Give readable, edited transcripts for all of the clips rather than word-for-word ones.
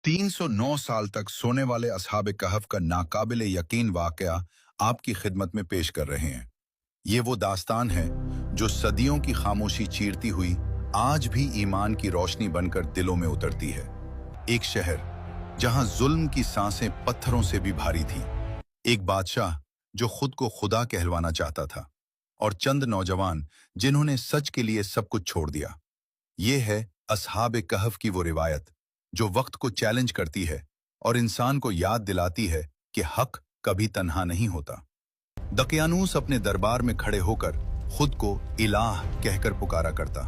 309 साल तक सोने वाले असहाब कहफ का नाकाबिल यकीन वाकया आपकी खिदमत में पेश कर रहे हैं। ये वो दास्तान है जो सदियों की खामोशी चीरती हुई आज भी ईमान की रोशनी बनकर दिलों में उतरती है। एक शहर जहां जुल्म की सांसें पत्थरों से भी भारी थी, एक बादशाह जो खुद को खुदा कहलवाना चाहता था, और चंद नौजवान जिन्होंने सच के लिए सब कुछ छोड़ दिया। ये है असहाब कहफ की वो रिवायत जो वक्त को चैलेंज करती है और इंसान को याद दिलाती है कि हक कभी तन्हा नहीं होता। दकियानूस अपने दरबार में खड़े होकर खुद को इलाह कहकर पुकारा करता।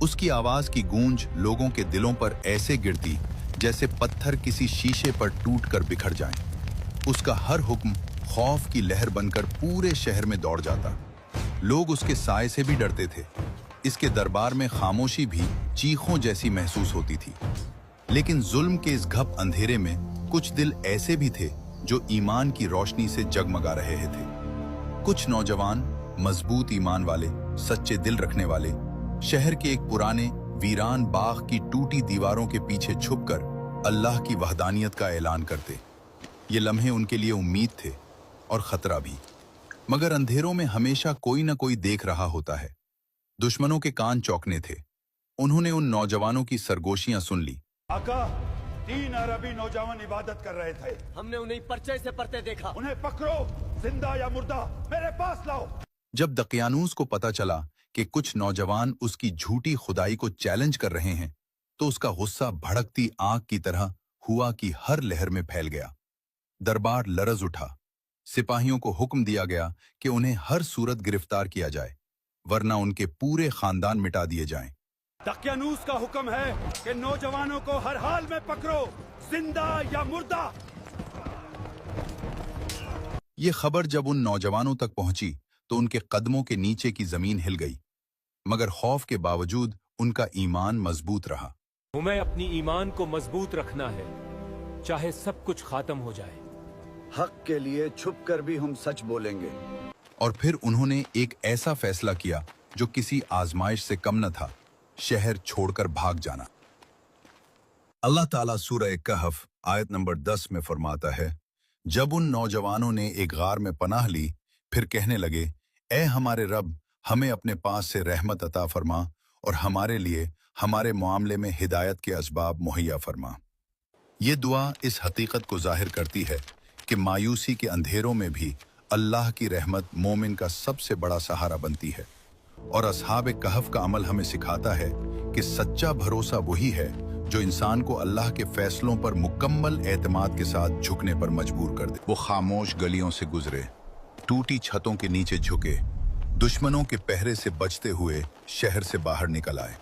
उसकी आवाज की गूंज लोगों के दिलों पर ऐसे गिरती जैसे पत्थर किसी शीशे पर टूटकर बिखर जाएं। उसका हर हुक्म खौफ की लहर बनकर पूरे शहर में दौड़ जाता। लोग उसके साए से भी डरते थे। इसके दरबार में खामोशी भी चीखों जैसी महसूस होती थी। लेकिन जुल्म के इस घप अंधेरे में कुछ दिल ऐसे भी थे जो ईमान की रोशनी से जगमगा रहे थे। कुछ नौजवान मजबूत ईमान वाले, सच्चे दिल रखने वाले, शहर के एक पुराने वीरान बाग की टूटी दीवारों के पीछे छुपकर अल्लाह की वहदानियत का ऐलान करते। ये लम्हे उनके लिए उम्मीद थे और खतरा भी, मगर अंधेरों में हमेशा कोई न कोई देख रहा होता है। दुश्मनों के कान चौंकने थे। उन्होंने उन नौजवानों की सरगोशियां सुन ली। आका, 3 अरबी नौजवान इबादत कर रहे थे। हमने उन्हें पर्चे से पढ़ते देखा। उन्हें पकड़ो, जिंदा या मुर्दा, मेरे पास लाओ। जब दकियानूस को पता चला कि कुछ नौजवान उसकी झूठी खुदाई को चैलेंज कर रहे हैं, तो उसका गुस्सा भड़कती आग की तरह हुआ कि हर लहर में फैल गया। दरबार लरज उठा। सिपाहियों को हुक्म दिया गया कि उन्हें हर सूरत गिरफ्तार किया जाए, वरना उनके पूरे खानदान मिटा दिए जाएं। दकियानूस का हुक्म है कि नौजवानों को हर हाल में पकड़ो, जिंदा या मुर्दा। ये खबर जब उन नौजवानों तक पहुंची तो उनके कदमों के नीचे की जमीन हिल गई, मगर खौफ के बावजूद उनका ईमान मजबूत रहा। हमें अपनी ईमान को मजबूत रखना है, चाहे सब कुछ खत्म हो जाए। हक के लिए छुप कर भी हम सच बोलेंगे। और फिर उन्होंने एक ऐसा फैसला किया जो किसी आजमाइश से कम न था, शहर छोड़कर भाग जाना। अल्लाह ताला सूरह कहफ आयत नंबर 10 में फरमाता है, जब उन नौजवानों ने एक गार में पनाह ली, फिर कहने लगे, ए हमारे रब, हमें अपने पास से रहमत अता फरमा और हमारे लिए हमारे मामले में हिदायत के असबाब मुहैया फरमा। ये दुआ इस हकीकत को जाहिर करती है कि मायूसी के अंधेरों में भी अल्लाह की रहमत मोमिन का सबसे बड़ा सहारा बनती है। और असहाब कहफ का अमल हमें सिखाता है कि सच्चा भरोसा वही है जो इंसान को अल्लाह के फैसलों पर मुकम्मल एतमाद के साथ झुकने पर मजबूर कर दे। वो खामोश गलियों से गुजरे, टूटी छतों के नीचे झुके, दुश्मनों के पहरे से बचते हुए शहर से बाहर निकल आए।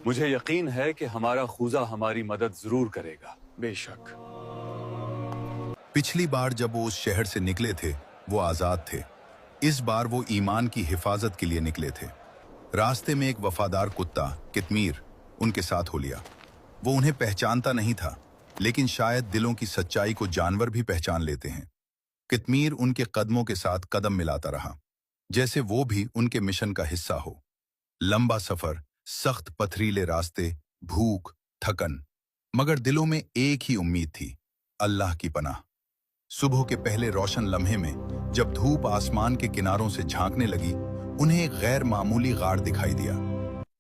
मुझे यकीन है कि हमारा खुदा हमारी मदद जरूर करेगा। बेशक। पिछली बार जब वो उस शहर से निकले थे वो आजाद थे। इस बार वो ईमान की हिफाजत के लिए निकले थे। रास्ते में एक वफादार कुत्ता कितमीर उनके साथ हो लिया। वो उन्हें पहचानता नहीं था, लेकिन शायद दिलों की सच्चाई को जानवर भी पहचान लेते हैं। कितमीर उनके कदमों के साथ कदम मिलाता रहा, जैसे वो भी उनके मिशन का हिस्सा हो। लंबा सफर, सख्त पथरीले रास्ते, भूख, थकन, मगर दिलों में एक ही उम्मीद थी, अल्लाह की पनाह। सुबह के पहले रोशन लम्हे में जब धूप आसमान के किनारों से झांकने लगी, उन्हें एक गैर मामूली गार दिखाई दिया,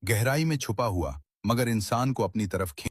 गहराई में छुपा हुआ, मगर इंसान को अपनी तरफ खींच